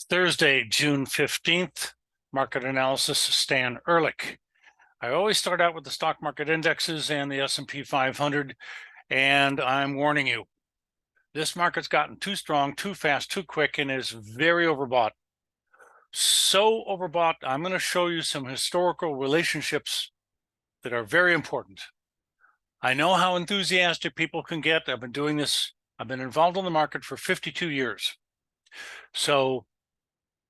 Thursday, June 15th, market analysis, Stan Ehrlich. I always start out with the stock market indexes and the S&P 500, and I'm warning you, this market's gotten too strong, too fast, too quick, and is very overbought. So overbought, I'm going to show you some historical relationships that are very important. I know how enthusiastic people can get. I've been doing this. I've been involved in the market for 52 years. So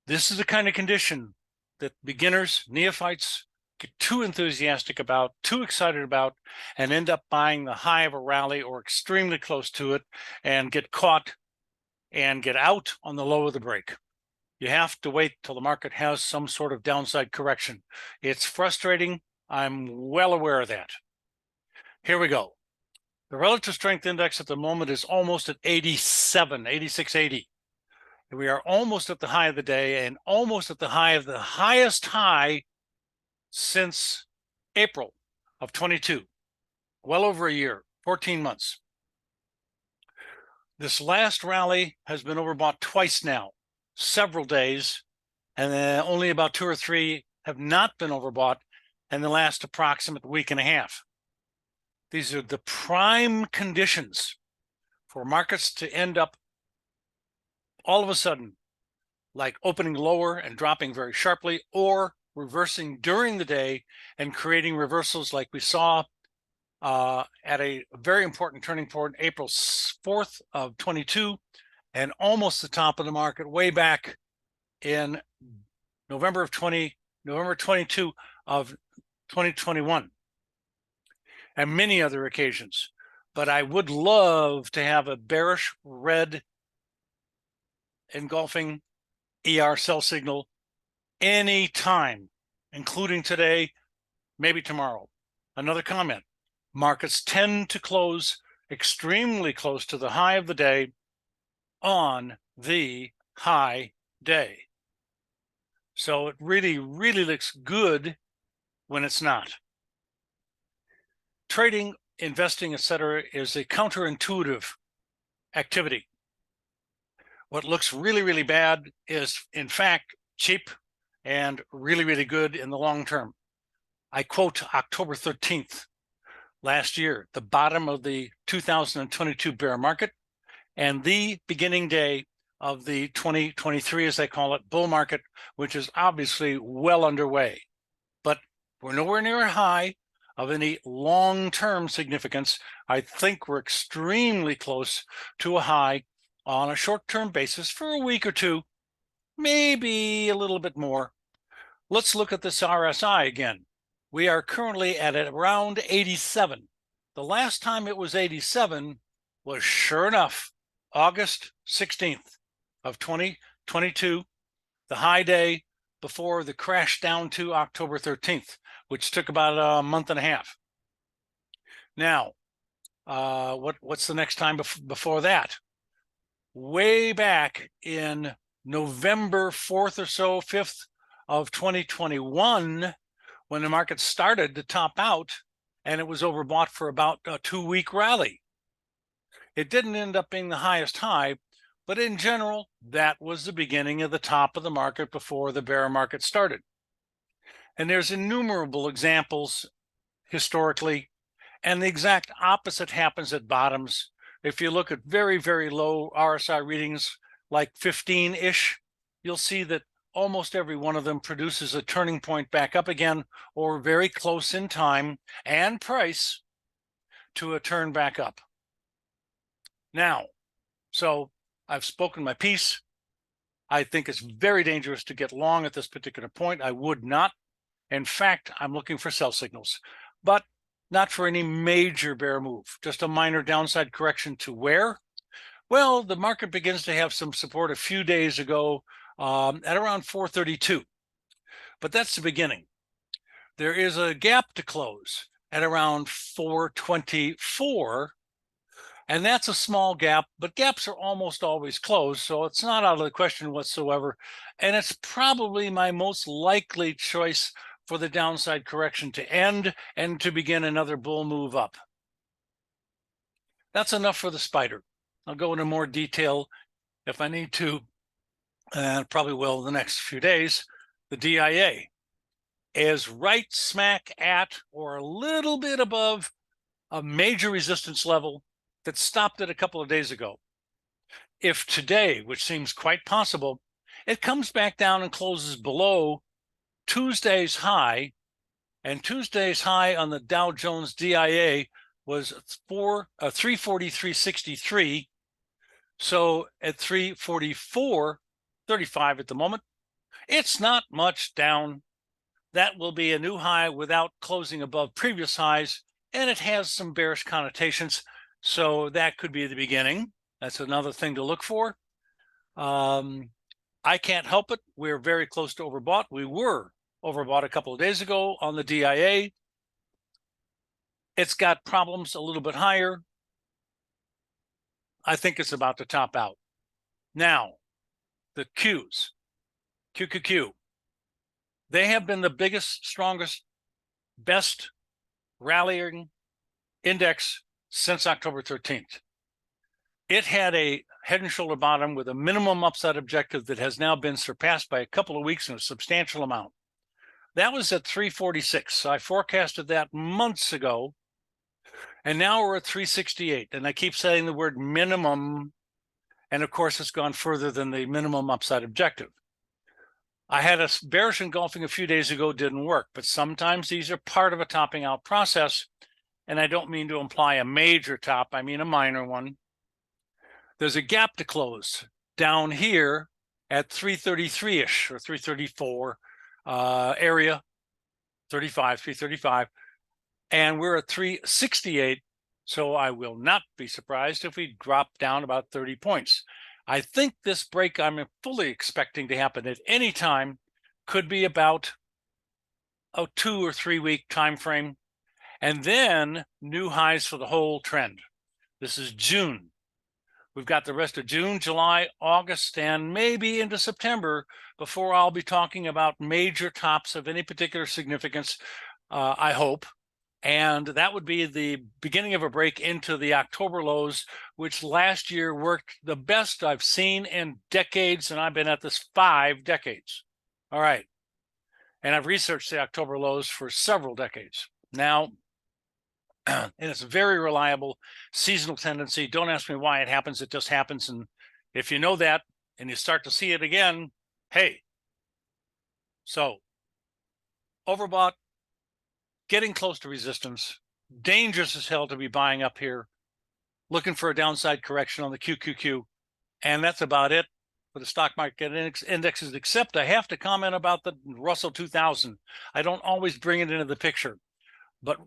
this is the kind of condition that beginners, neophytes, get too enthusiastic about, too excited about, and end up buying the high of a rally or extremely close to it and get caught and get out on the low of the break. You have to wait till the market has some sort of downside correction. It's frustrating. I'm well aware of that. Here we go. The relative strength index at the moment is almost at 87, 86.80. We are almost at the high of the day and almost at the high of the highest high since April of 22, well over a year, 14 months. This last rally has been overbought twice now, several days, and only about 2 or 3 have not been overbought in the last approximate week and a half. These are the prime conditions for markets to end up all of a sudden like opening lower and dropping very sharply, or reversing during the day and creating reversals like we saw at a very important turning point, April 4th of 22, and almost the top of the market way back in November 22 of 2021, and many other occasions. But I would love to have a bearish red engulfing ER sell signal anytime, including today, maybe tomorrow. Another comment: markets tend to close extremely close to the high of the day on the high day. So it really, really looks good when it's not. Trading, investing, etc., is a counterintuitive activity. What looks really, really bad is, in fact, cheap and really, really good in the long term. I quote October 13th last year, the bottom of the 2022 bear market and the beginning day of the 2023, as I call it, bull market, which is obviously well underway. But we're nowhere near a high of any long-term significance. I think we're extremely close to a high on a short-term basis for a week or two, maybe a little bit more. Let's look at this RSI again. We are currently at around 87. The last time it was 87 was, sure enough, August 16th of 2022, the high day before the crash down to October 13th, which took about a month and a half. Now, what's the next time before that? Way back in November 4th or so, 5th of 2021, when the market started to top out and it was overbought for about a 2-week rally. It didn't end up being the highest high, but in general, that was the beginning of the top of the market before the bear market started. And there's innumerable examples historically, and the exact opposite happens at bottoms. If you look at very, very low RSI readings, like 15-ish, you'll see that almost every one of them produces a turning point back up again, or very close in time and price to a turn back up. Now, so I've spoken my piece. I think it's very dangerous to get long at this particular point. I would not. In fact, I'm looking for sell signals, but not for any major bear move, just a minor downside correction to where? Well, the market begins to have some support a few days ago at around 432, but that's the beginning. There is a gap to close at around 424, and that's a small gap, but gaps are almost always closed, so it's not out of the question whatsoever, and it's probably my most likely choice for the downside correction to end and to begin another bull move up. That's enough for the spider. I'll go into more detail if I need to, and probably will in the next few days, the DIA is right smack at or a little bit above a major resistance level that stopped it a couple of days ago. If today, which seems quite possible, it comes back down and closes below Tuesday's high, and Tuesday's high on the Dow Jones DIA was 343.63. So at 344.35 at the moment, it's not much down. That will be a new high without closing above previous highs, and it has some bearish connotations. So that could be the beginning. That's another thing to look for. I can't help it. We're very close to overbought. We were overbought a couple of days ago on the DIA. It's got problems a little bit higher. I think it's about to top out. Now, the Qs, QQQ, they have been the biggest, strongest, best rallying index since October 13th. It had a head and shoulder bottom with a minimum upside objective that has now been surpassed by a couple of weeks in a substantial amount. That was at 346. I forecasted that months ago, and now we're at 368. And I keep saying the word minimum, and of course it's gone further than the minimum upside objective. I had a bearish engulfing a few days ago, didn't work, but sometimes these are part of a topping out process, and I don't mean to imply a major top, I mean a minor one. There's a gap to close down here at 333-ish or 334 area, 335, and we're at 368. So I will not be surprised if we drop down about 30 points. I think this break I'm fully expecting to happen at any time could be about a 2 or 3 week time frame, and then new highs for the whole trend. This is June. We've got the rest of June, July, August, and maybe into September before I'll be talking about major tops of any particular significance, I hope. And that would be the beginning of a break into the October lows, which last year worked the best I've seen in decades, and I've been at this 5 decades. All right. And I've researched the October lows for several decades. Now, and it's a very reliable seasonal tendency. Don't ask me why it happens. It just happens. And if you know that and you start to see it again, hey. So overbought, getting close to resistance, dangerous as hell to be buying up here, looking for a downside correction on the QQQ. And that's about it for the stock market indexes, except I have to comment about the Russell 2000. I don't always bring it into the picture, but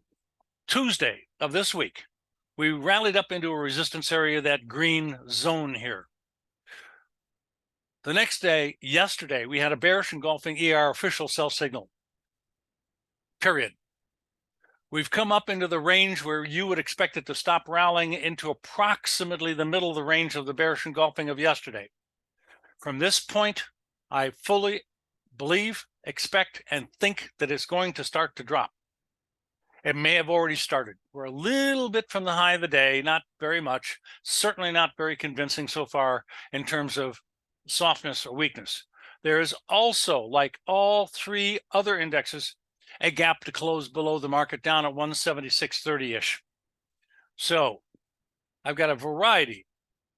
Tuesday of this week, we rallied up into a resistance area, that green zone here. The next day, yesterday, we had a bearish engulfing ER official sell signal, period. We've come up into the range where you would expect it to stop rallying into approximately the middle of the range of the bearish engulfing of yesterday. From this point, I fully believe, expect, and think that it's going to start to drop. It may have already started. We're a little bit from the high of the day, not very much, certainly not very convincing so far in terms of softness or weakness. There is also, like all 3 other indexes, a gap to close below the market down at 176.30-ish. So I've got a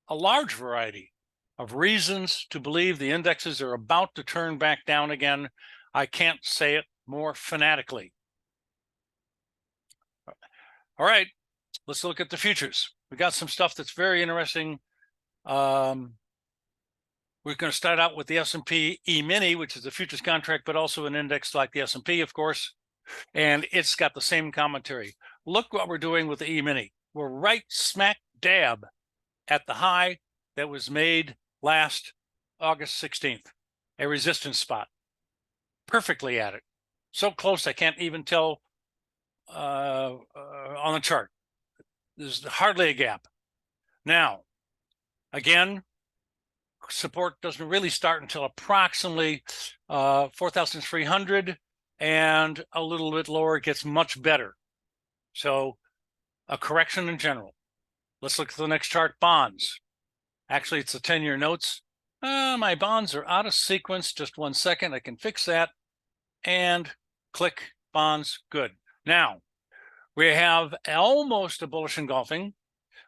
large variety of reasons to believe the indexes are about to turn back down again. I can't say it more fanatically. All right, let's look at the futures. We got some stuff that's very interesting. We're going to start out with the S&P E-mini, which is a futures contract, but also an index like the S&P, of course. And it's got the same commentary. Look what we're doing with the E-mini. We're right smack dab at the high that was made last August 16th, a resistance spot. Perfectly at it. So close I can't even tell on the chart. There's hardly a gap. Now, again, support doesn't really start until approximately 4,300, and a little bit lower it gets much better. So a correction in general. Let's look at the next chart, bonds. Actually, it's the 10-year notes. My bonds are out of sequence. Just 1 second. I can fix that. And click bonds. Good. Now, we have almost a bullish engulfing,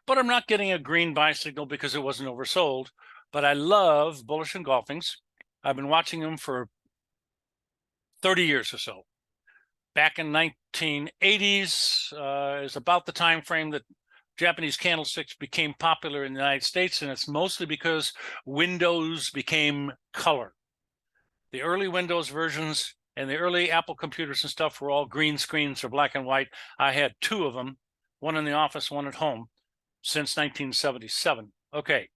but I'm not getting a green buy signal because it wasn't oversold. But I love bullish engulfings. I've been watching them for 30 years or so. Back in 1980s is about the time frame that Japanese candlesticks became popular in the United States, and it's mostly because Windows became color. The early Windows versions and the early Apple computers and stuff were all green screens or black and white. I had 2 of them, one in the office, one at home, since 1977. Okay.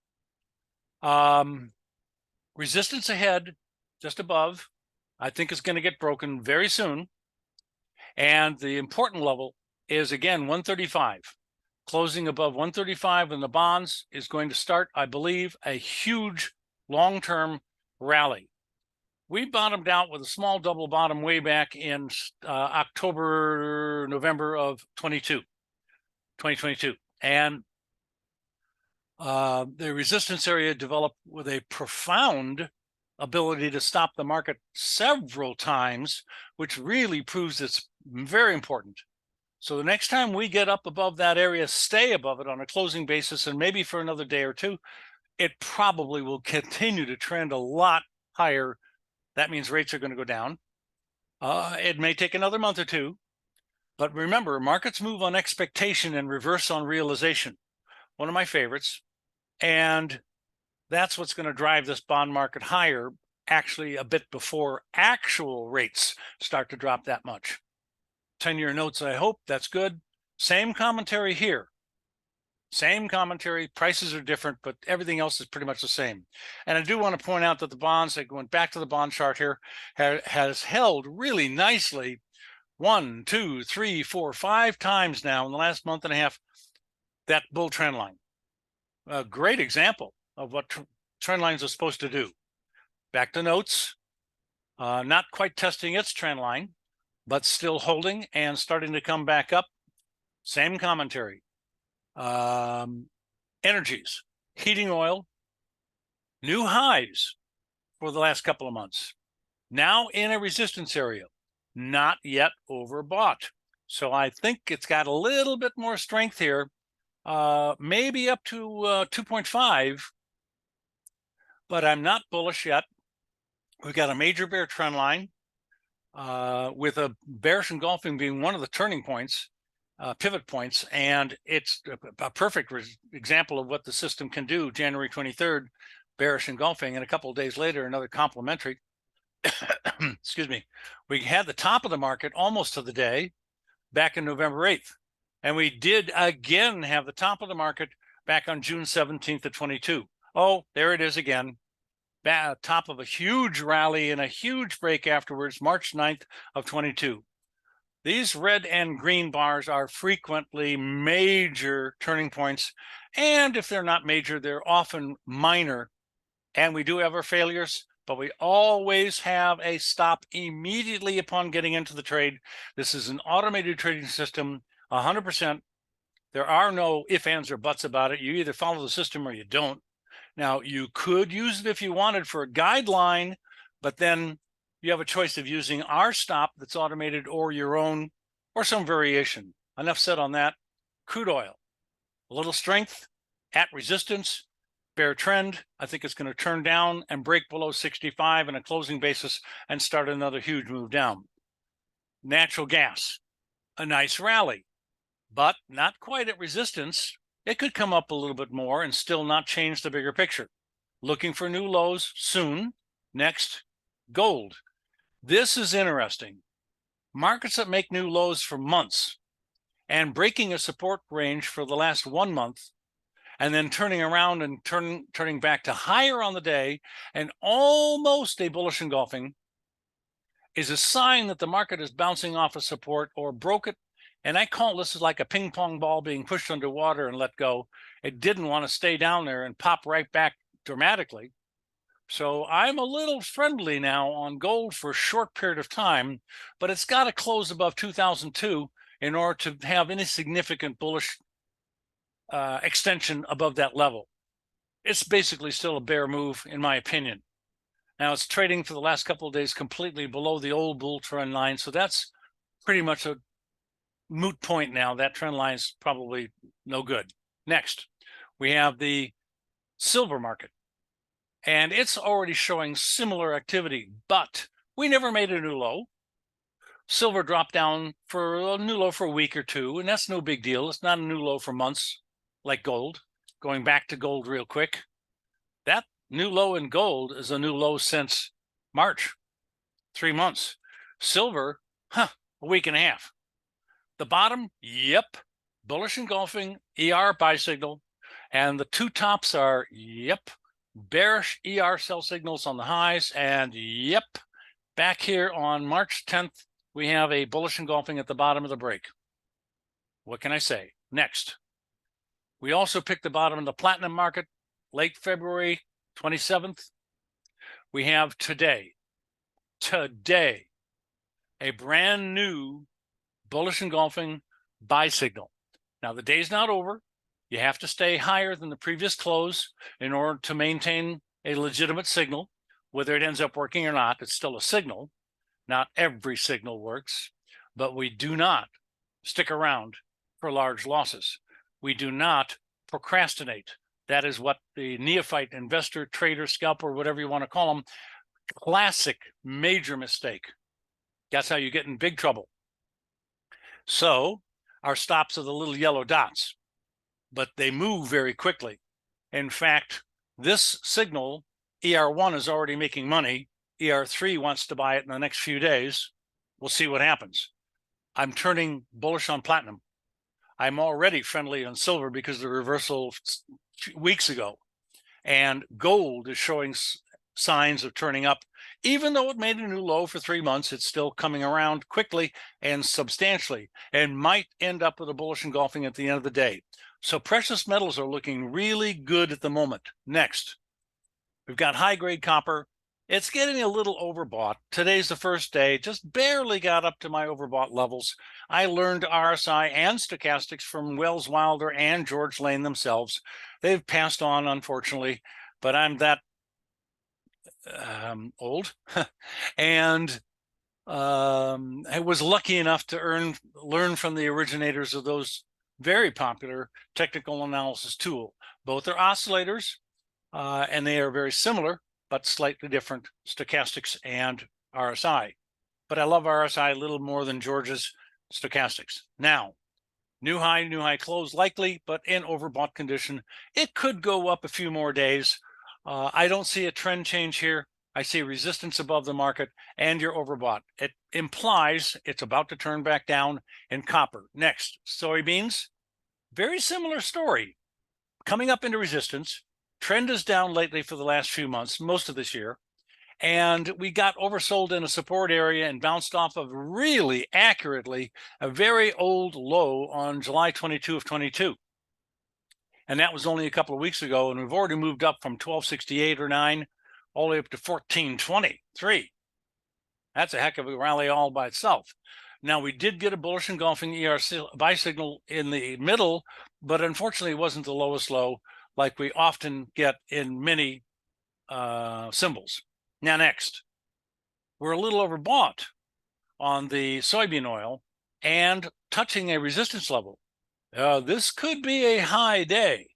Resistance ahead, just above, I think is going to get broken very soon. And the important level is, again, 135. Closing above 135 in the bonds is going to start, I believe, a huge long-term rally. We bottomed out with a small double bottom way back in October, November of 2022. And the resistance area developed with a profound ability to stop the market several times, which really proves it's very important. So the next time we get up above that area, stay above it on a closing basis, and maybe for another day or two, it probably will continue to trend a lot higher. That means rates are going to go down. It may take another month or two, but remember, markets move on expectation and reverse on realization. One of my favorites. And that's what's going to drive this bond market higher, actually a bit before actual rates start to drop that much. 10-year notes, I hope. That's good. Same commentary here. Same commentary. Prices are different, but everything else is pretty much the same. And I do want to point out that the bonds, going back to the bond chart here, has held really nicely 1, 2, 3, 4, 5 times now in the last month and a half, that bull trend line. A great example of what trend lines are supposed to do. Back to notes, not quite testing its trend line, but still holding and starting to come back up. Same commentary. Energies, heating oil, new highs for the last couple of months. Now in a resistance area, not yet overbought. So I think it's got a little bit more strength here, maybe up to 2.5, but I'm not bullish yet. We've got a major bear trend line, with a bearish engulfing being one of the turning points, pivot points, and it's a perfect example of what the system can do. January 23rd, bearish engulfing, and a couple of days later, another complementary. Excuse me. We had the top of the market almost to the day back in November 8th, and we did again have the top of the market back on June 17th of 22. Oh, there it is again. Top of a huge rally and a huge break afterwards, March 9th of 22. These red and green bars are frequently major turning points, and if they're not major, they're often minor. And we do have our failures, but we always have a stop immediately upon getting into the trade. This is an automated trading system, 100%. There are no ifs, ands, or buts about it. You either follow the system or you don't. Now, you could use it if you wanted for a guideline, but then you have a choice of using our stop that's automated or your own or some variation. Enough said on that. Crude oil, a little strength at resistance, bear trend. I think it's going to turn down and break below 65 in a closing basis and start another huge move down. Natural gas, a nice rally, but not quite at resistance. It could come up a little bit more and still not change the bigger picture. Looking for new lows soon. Next, gold. This is interesting. Markets that make new lows for months and breaking a support range for the last 1 month, and then turning around and turning back to higher on the day and almost a bullish engulfing, is a sign that the market is bouncing off of support or broke it. And I call this is like a ping pong ball being pushed underwater and let go. It didn't want to stay down there and pop right back dramatically. So I'm a little friendly now on gold for a short period of time, but it's got to close above 2002 in order to have any significant bullish extension above that level. it's basically still a bear move, in my opinion. Now, it's trading for the last couple of days completely below the old bull trend line, so that's pretty much a moot point now. That trend line is probably no good. Next, we have the silver market, and it's already showing similar activity, but we never made a new low. Silver dropped down for a new low for a week or two, and that's no big deal. It's not a new low for months like gold. Going back to gold real quick, that new low in gold is a new low since March, 3 months. Silver, a week and a half. The bottom, yep, bullish engulfing, ER buy signal, and the two tops are, yep, bearish ER sell signals on the highs, and yep, back here on March 10th, we have a bullish engulfing at the bottom of the break. What can I say? Next, we also picked the bottom of the platinum market, late February 27th. We have today, a brand new bullish engulfing buy signal. Now, the day's not over. You have to stay higher than the previous close in order to maintain a legitimate signal. Whether it ends up working or not, it's still a signal. Not every signal works, but we do not stick around for large losses. We do not procrastinate. That is what the neophyte investor, trader, scalper, whatever you want to call them, classic major mistake. That's how you get in big trouble. So our stops are the little yellow dots, but they move very quickly. In fact, this signal, ER1 is already making money. ER3 wants to buy it in the next few days. We'll see what happens. I'm turning bullish on platinum. I'm already friendly on silver because of the reversal weeks ago. And gold is showing signs of turning up. Even though it made a new low for 3 months, it's still coming around quickly and substantially and might end up with a bullish engulfing at the end of the day. So precious metals are looking really good at the moment. Next, we've got high-grade copper. It's getting a little overbought. Today's the first day, just barely got up to my overbought levels. I learned RSI and stochastics from Wells Wilder and George Lane themselves. They've passed on, unfortunately, but I'm that old. And I was lucky enough to learn from the originators of those very popular technical analysis tool. Both are oscillators, and they are very similar, but slightly different stochastics and RSI. But I love RSI a little more than George's stochastics. Now, new high close likely, but in overbought condition. It could go up a few more days. I don't see a trend change here. I see resistance above the market, and you're overbought. It implies it's about to turn back down in copper. Next, soybeans, very similar story. Coming up into resistance. Trend is down lately for the last few months, most of this year. And we got oversold in a support area and bounced off of really accurately a very old low on July 22 of 22. And that was only a couple of weeks ago. And we've already moved up from 1268 or 9 all the way up to 1423. That's a heck of a rally all by itself. Now, we did get a bullish engulfing ER buy signal in the middle, but unfortunately it wasn't the lowest low like we often get in many symbols. Now, next, we're a little overbought on the soybean oil and touching a resistance level. This could be a high day.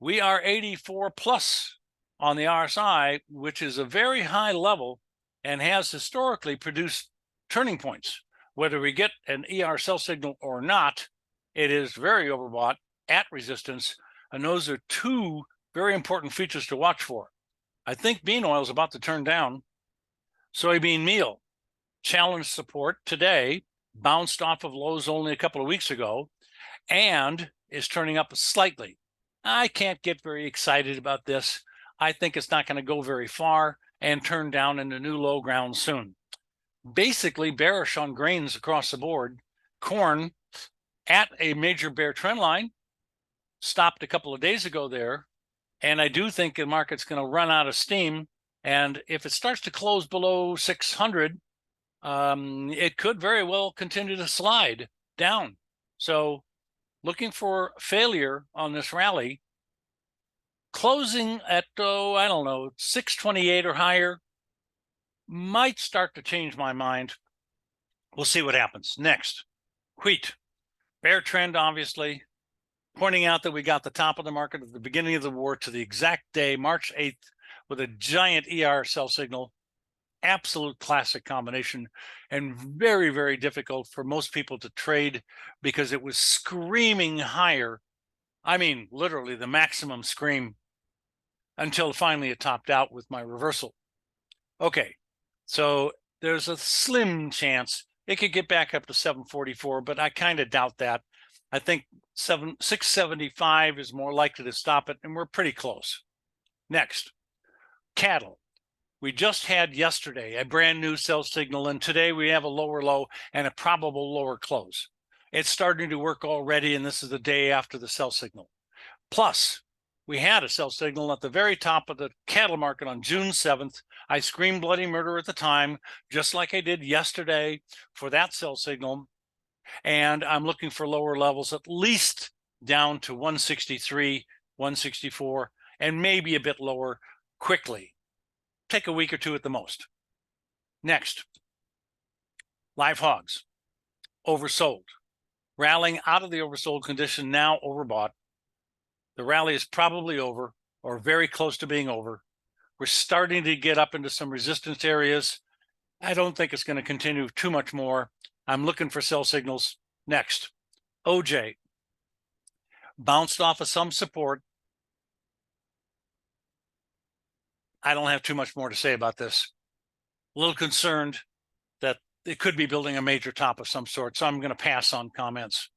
We are 84 plus on the RSI, which is a very high level and has historically produced turning points. Whether we get an ER sell signal or not, it is very overbought at resistance, and those are two very important features to watch for. I think bean oil is about to turn down. Soybean meal, challenge support today, bounced off of lows only a couple of weeks ago, and is turning up slightly. I can't get very excited about this. I think it's not going to go very far and turn down into new low ground soon. Basically bearish on grains across the board. Corn at a major bear trend line, stopped a couple of days ago there. And I do think the market's going to run out of steam. And if it starts to close below 600, it could very well continue to slide down. So looking for failure on this rally. closing at, I don't know, 628 or higher might start to change my mind. We'll see what happens. Next, wheat. Bear trend, obviously, pointing out that we got the top of the market at the beginning of the war to the exact day, March 8th, with a giant ER sell signal. Absolute classic combination, and very, very difficult for most people to trade because it was screaming higher. I mean, literally the maximum scream, until finally it topped out with my reversal. Okay, so there's a slim chance it could get back up to 744, but I kind of doubt that. I think 675 is more likely to stop it, and we're pretty close. Next, cattle. We just had yesterday a brand new sell signal, and today we have a lower low and a probable lower close. It's starting to work already, and this is the day after the sell signal. Plus, we had a sell signal at the very top of the cattle market on June 7th. I screamed bloody murder at the time, just like I did yesterday for that sell signal. And I'm looking for lower levels, at least down to 163, 164, and maybe a bit lower quickly. Take a week or two at the most. Next, live hogs, oversold, rallying out of the oversold condition, now overbought. The rally is probably over or very close to being over. We're starting to get up into some resistance areas. I don't think it's going to continue too much more. I'm looking for sell signals. Next, OJ bounced off of some support. I don't have too much more to say about this. A little concerned that it could be building a major top of some sort, so I'm going to pass on comments.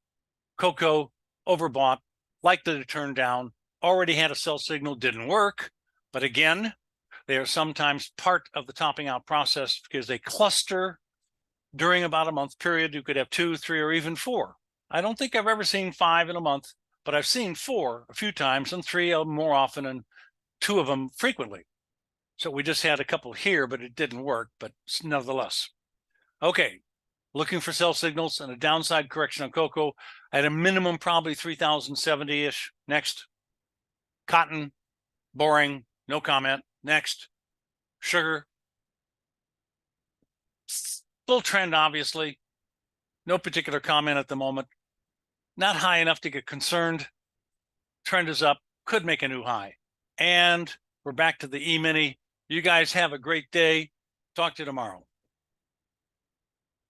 Cocoa, overbought, likely to turn down, already had a sell signal, didn't work, but again, they are sometimes part of the topping out process because they cluster during about a month period. You could have 2, 3, or even 4. I don't think I've ever seen 5 in a month, but I've seen 4 a few times, and 3 of them more often, and 2 of them frequently. So we just had a couple here, but it didn't work, but nevertheless. Okay, looking for sell signals and a downside correction on cocoa at a minimum, probably 3,070-ish. Next, cotton, boring, no comment. Next, sugar, full trend, obviously. No particular comment at the moment. Not high enough to get concerned. Trend is up, could make a new high. And we're back to the E-mini. You guys have a great day. Talk to you tomorrow.